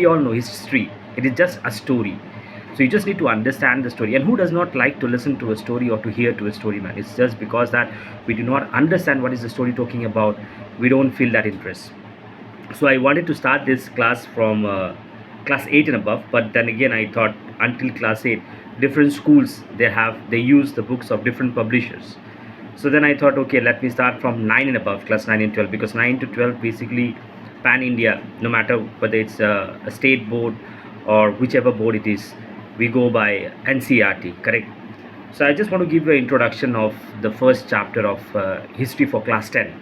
We all know history. It is just a story. So you just need to understand the story. And who does not like to listen to a story or to hear to a story, man? It's just because that we do not understand what is the story talking about. We don't feel that interest. So I wanted to start this class from class 8 and above, but then again I thought until class 8, different schools they use the books of different publishers. So then I thought, okay, let me start from 9 and above, class 9 and 12, because 9 to 12 basically pan India, no matter whether it's a state board or whichever board it is, we go by NCERT, correct? So I just want to give you an introduction of the first chapter of history for class 10,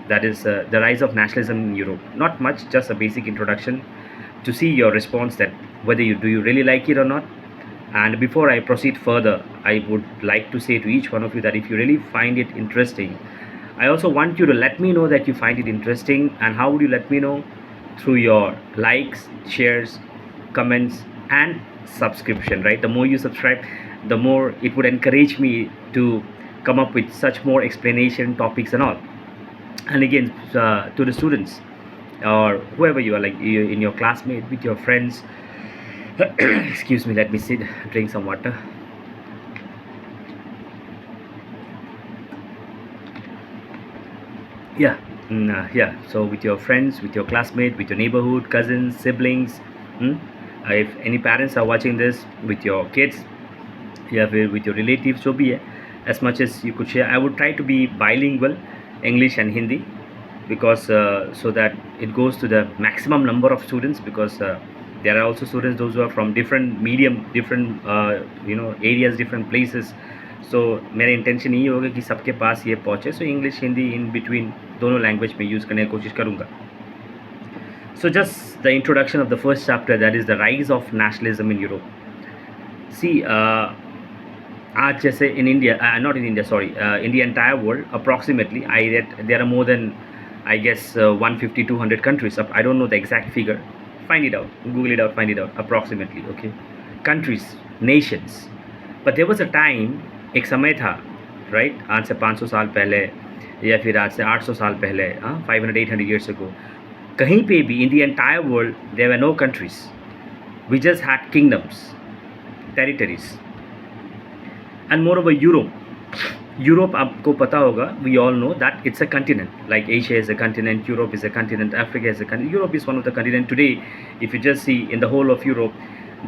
that is the rise of nationalism in Europe. Not much, just a basic introduction to see your response, that whether you really like it or not. And before I proceed further, I would like to say to each one of you that if you really find it interesting, I also want you to let me know that you find it interesting. And how would you let me know? Through your likes, shares, comments, and subscription, right? The more you subscribe, the more it would encourage me to come up with such more explanation topics and all. And again, to the students or whoever you are, like you, in your classmate, with your friends. Excuse me, let me sit, drink some water. Yeah, yeah. So with your friends, with your classmate, with your neighborhood, cousins, siblings. If any parents are watching this, with your kids, yeah, with your relatives, so be it. As much as you could share, I would try to be bilingual, English and Hindi, because so that it goes to the maximum number of students, because there are also students those who are from different medium, different areas, different places. So मेरा intention यही होगा कि सबके पास ये पहुँचे. So English Hindi in between दोनों language में use करने की कोशिश करूँगा. So just the introduction of the first chapter, that is the rise of nationalism in Europe. See, आज जैसे in India, not in India, sorry, in the entire world, approximately, I read there are more than, I guess, 150, 200 countries. I don't know the exact figure. Find it out, Google it out, find it out, approximately, okay? Countries, nations. But there was a time, एक समय था, right? आज से 500 साल पहले या फिर आज से 800 साल पहले, 500, 800 years ago, कहीं पे भी in the entire world there were no countries. We just had kingdoms, territories. And moreover, Europe, आपको पता होगा, we all know that it's a continent. Like Asia is a continent, Europe is a continent, Africa is a continent. Europe is one of the continents today. If you just see in the whole of Europe,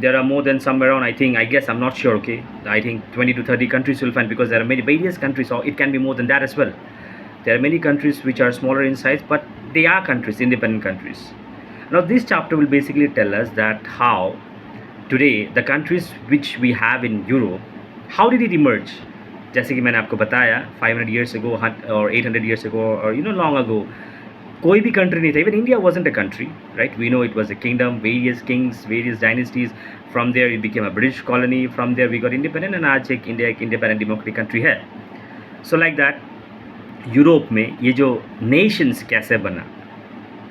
there are more than somewhere around, I guess, I'm not sure, okay, I think 20 to 30 countries you'll find, because there are many various countries, or it can be more than that as well. There are many countries which are smaller in size, but they are countries, independent countries. Now this chapter will basically tell us that how today the countries which we have in Europe, how did it emerge? जैसे कि मैंने आपको बताया, 500 years ago or 800 years ago, or long ago, कोई भी country नहीं था. Even India wasn't a country, right? We know it was a kingdom, various kings, various dynasties. From there it became a British colony. From there we got independent, and आज एक India एक independent democratic country है. So like that, Europe में ये जो nations कैसे बना,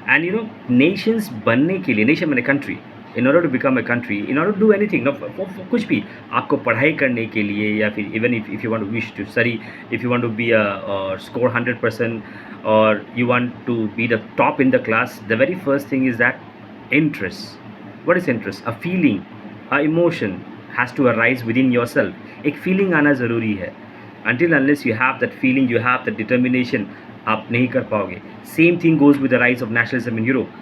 and nations बनने के लिए, nation मैंने country, in order to become a country, in order to do anything, for कुछ भी आपको पढ़ाई करने के लिए, या फिर even if you want to wish to study, if you want to be or score 100%, or you want to be the top in the class, the very first thing is that interest. What is interest? A feeling, a emotion has to arise within yourself. एक feeling आना ज़रूरी है. Until unless you have that feeling, you have the determination, आप नहीं कर पाओगे. Same thing goes with the rise of nationalism in Europe.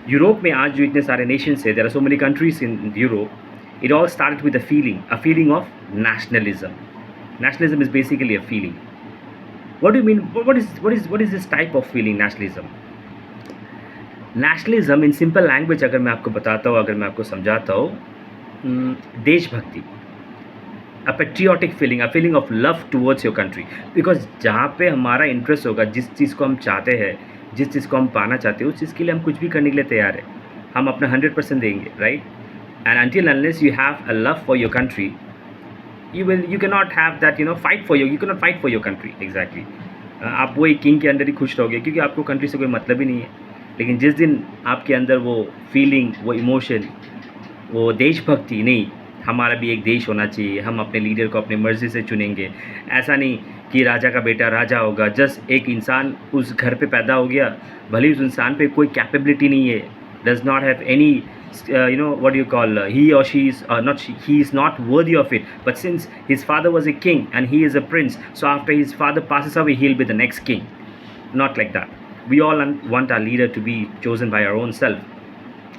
Europe में आज जो इतने सारे नेशंस है, there are so many countries in Europe, it all started with a feeling of nationalism. Nationalism is basically a feeling. What do you mean? What is this type of feeling, nationalism? Nationalism in simple language, अगर मैं आपको बताता हूँ, अगर मैं आपको समझाता हूँ, देशभक्ति, a patriotic feeling, a feeling of love towards your country. Because जहाँ पे हमारा इंटरेस्ट होगा, जिस चीज़ को हम चाहते हैं, जिस चीज़ को हम पाना चाहते हैं, उस चीज़ के लिए हम कुछ भी करने के लिए तैयार है. हम अपना 100% देंगे, right? And until unless you have a love for your country, you cannot have that, fight for you cannot fight for your country. Exactly. आप वो एक किंग के अंदर ही खुश रहोगे, क्योंकि आपको कंट्री से कोई मतलब ही नहीं है. लेकिन जिस दिन आपके अंदर वो फीलिंग, वो इमोशन, वो देशभक्ति, नहीं, हमारा भी एक देश होना चाहिए, हम अपने लीडर को अपनी मर्ज़ी से चुनेंगे, ऐसा नहीं कि राजा का बेटा राजा होगा. जस्ट एक इंसान उस घर पे पैदा हो गया, भले उस इंसान पे कोई कैपेबिलिटी नहीं है, does not have any what do you call, he or she is not she, he is not worthy of it, but since his father was a king and he is a prince, so after his father passes away he'll be the next king. Not like that. We all want our leader to be chosen by our own self,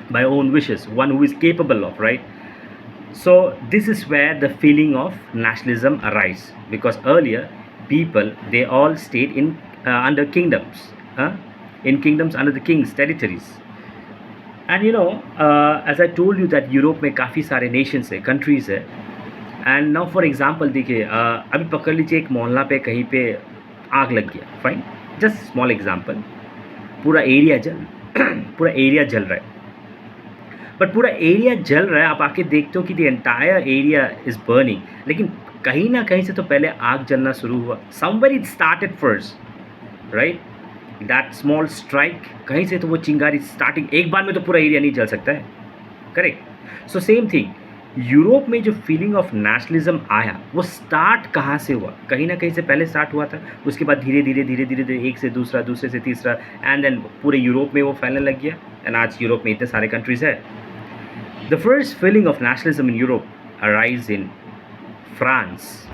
by our own wishes, one who is capable of, right? So this is where the feeling of nationalism arises, because earlier people, they all stayed in under kingdoms, in kingdoms under the king's territories. And as I told you that Europe में काफ़ी सारे nations है, countries है. And now for example देखिए, अभी पकड़ लीजिए एक मोहल्ला पे कहीं पे आग लग गया, फाइन, जस्ट स्मॉल एग्जांपल. पूरा एरिया जल पूरा एरिया जल रहा है, बट पूरा एरिया जल रहा है, आप आके देखते हो कि the entire area is burning, लेकिन कहीं ना कहीं से तो पहले आग जलना शुरू हुआ. Somewhere it started first, right? That small strike, कहीं से तो वो चिंगारी स्टार्टिंग, एक बार में तो पूरा एरिया नहीं जल सकता है, correct? So same thing, Europe में जो फीलिंग ऑफ नेशनलिज्म आया, वो स्टार्ट कहाँ से हुआ? कहीं ना कहीं से पहले स्टार्ट हुआ था, उसके बाद धीरे धीरे धीरे धीरे धीरे एक से दूसरा, दूसरे से तीसरा, एंड देन पूरे यूरोप में वो फैलने लग गया. एंड आज यूरोप में इतने सारे कंट्रीज़ है. The first feeling of nationalism in Europe arise in France.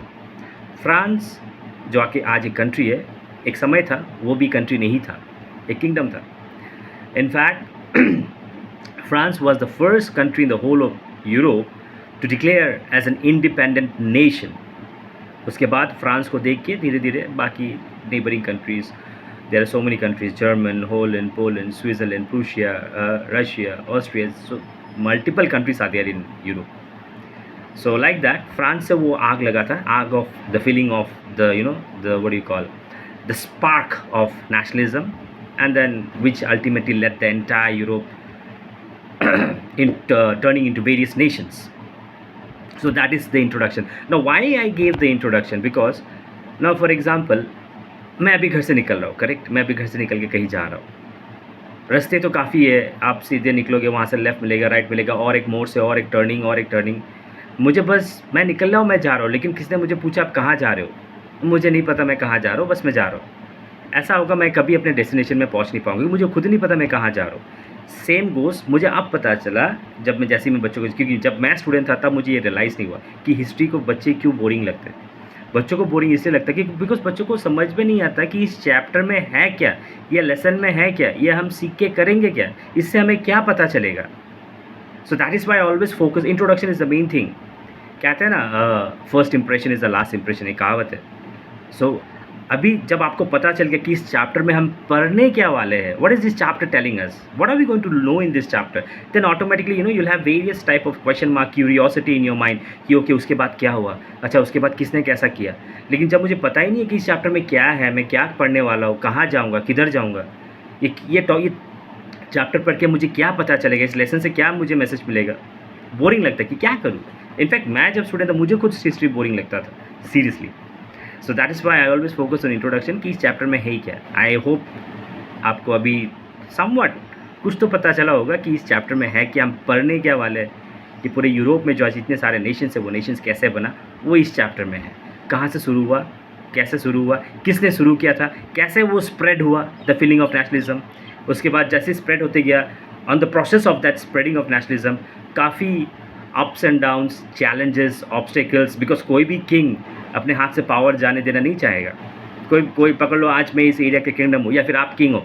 France जो आके आज एक कंट्री है, एक समय था वो भी कंट्री नहीं था, एक किंगडम था. In fact France was the first country in the whole of Europe to declare as an independent nation. उसके बाद फ्रांस को देख के धीरे धीरे बाकी neighbouring countries, there are so many countries, German, Holland, Poland, Switzerland, Prussia, Russia, Austria, so multiple countries are there in Europe. So like that, France से वो आग लगा था, आग of the feeling of the the what do you call, the spark of nationalism, and then which ultimately led the entire Europe turning into various nations. So that is the introduction. Now why I gave the introduction, because now for example, मैं अभी घर से निकल रहा हूँ, correct? मैं अभी घर से निकल के कहीं जा रहा हूँ, रास्ते तो काफ़ी है, आप सीधे निकलोगे वहाँ से लेफ़्ट मिलेगा, राइट मिलेगा, और एक मोड़ से और एक टर्निंग, और एक टर्निंग. मुझे बस, मैं निकल रहा हूँ, मैं जा रहा हूँ, लेकिन किसी ने मुझे पूछा आप कहाँ जा रहे हो, मुझे नहीं पता मैं कहाँ जा रहा हूँ, बस मैं जा रहा हूँ. ऐसा होगा मैं कभी अपने डेस्टिनेशन में पहुँच नहीं पाऊँगी, मुझे खुद नहीं पता मैं कहाँ जा रहा हूँ. सेम गोस, मुझे अब पता चला जब मैं, जैसे ही मैं बच्चों को, क्योंकि जब मैं स्टूडेंट था तब मुझे ये रियलाइज़ नहीं हुआ कि हिस्ट्री को बच्चे क्यों बोरिंग लगते हैं. बच्चों को बोरिंग इसलिए लगता है कि बिकॉज बच्चों को समझ में नहीं आता कि इस चैप्टर में है क्या, ये लेसन में है क्या, ये हम सीख के करेंगे क्या, इससे हमें क्या पता चलेगा. So that is why I always focus, introduction is the main thing. कहते हैं ना, first impression is the last impression, एक कहावत है. सो अभी जब आपको पता चल गया कि इस चैप्टर में हम पढ़ने क्या वाले हैं, what is this chapter telling us, what are we going to know in this chapter, then automatically you'll have various type of question mark, curiosity in your mind कि ओके उसके बाद क्या हुआ, अच्छा उसके बाद किसने कैसा किया. लेकिन जब मुझे पता ही नहीं है कि इस चैप्टर में क्या है, मैं क्या पढ़ने वाला हूँ, कहाँ जाऊँगा, किधर जाऊँगा, ये चैप्टर पढ़ के मुझे क्या पता चलेगा, इस लेसन से क्या मुझे मैसेज मिलेगा, बोरिंग लगता है कि क्या करूँ. इनफैक्ट मैं जब स्टूडेंट था मुझे खुद हिस्ट्री बोरिंग लगता था, seriously. So that is why I always focus on introduction कि इस चैप्टर में है ही क्या. आई होप आपको अभी समवट कुछ तो पता चला होगा कि इस चैप्टर में है कि हम पढ़ने क्या वाले हैं, कि पूरे यूरोप में जो आज इतने सारे नेशंस है, वो नेशंस कैसे बना, वो इस चैप्टर में है. कहाँ से शुरू हुआ, कैसे शुरू हुआ, किसने शुरू किया था, कैसे वो स्प्रेड हुआ, द फीलिंग ऑफ नेशनलिज्म. उसके बाद जैसे स्प्रेड होते गया, on the process of that spreading of nationalism, काफ़ी ups and downs, challenges, obstacles, because कोई भी किंग अपने हाथ से पावर जाने देना नहीं चाहेगा. कोई पकड़ लो, आज मैं इस एरिया के किंगडम हूँ, या फिर आप किंग हो,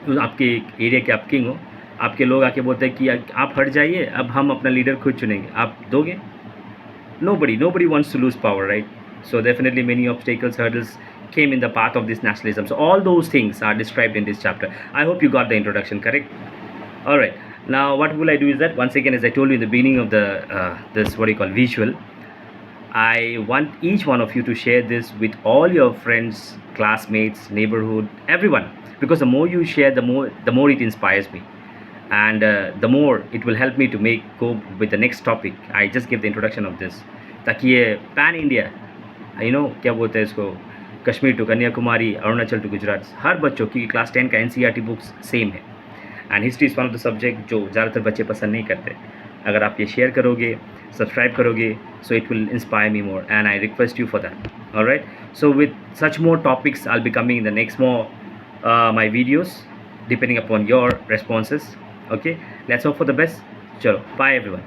तो आपके एरिया के आप किंग हो, आपके लोग आके बोलते हैं कि आप हट जाइए, अब हम अपना लीडर खुद चुनेंगे, आप दोगे? nobody wants to lose power, right? So definitely many obstacles, hurdles came in the path of this nationalism. So all those things are described in this chapter. I hope you got the introduction correct. All right, now what will I do is that, once again, as I told you in the beginning of the this what you call visual, I want each one of you to share this with all your friends, classmates, neighborhood, everyone, because the more you share, the more it inspires me, and the more it will help me to go with the next topic. I just give the introduction of this, ताकि ये pan India, क्या बोलते हैं इसको, Kashmir to Kanyakumari, Arunachal to Gujarat, हर बच्चों की class 10 का NCERT books same है. And history is one of the subject जो ज़्यादातर बच्चे पसंद नहीं करते. अगर आप ये शेयर करोगे, सब्सक्राइब करोगे, so it will inspire me more, and I request you for that. All right, so with such more topics I'll be coming in the next more my videos, depending upon your responses. Okay, let's hope for the best. Chalo, bye everyone.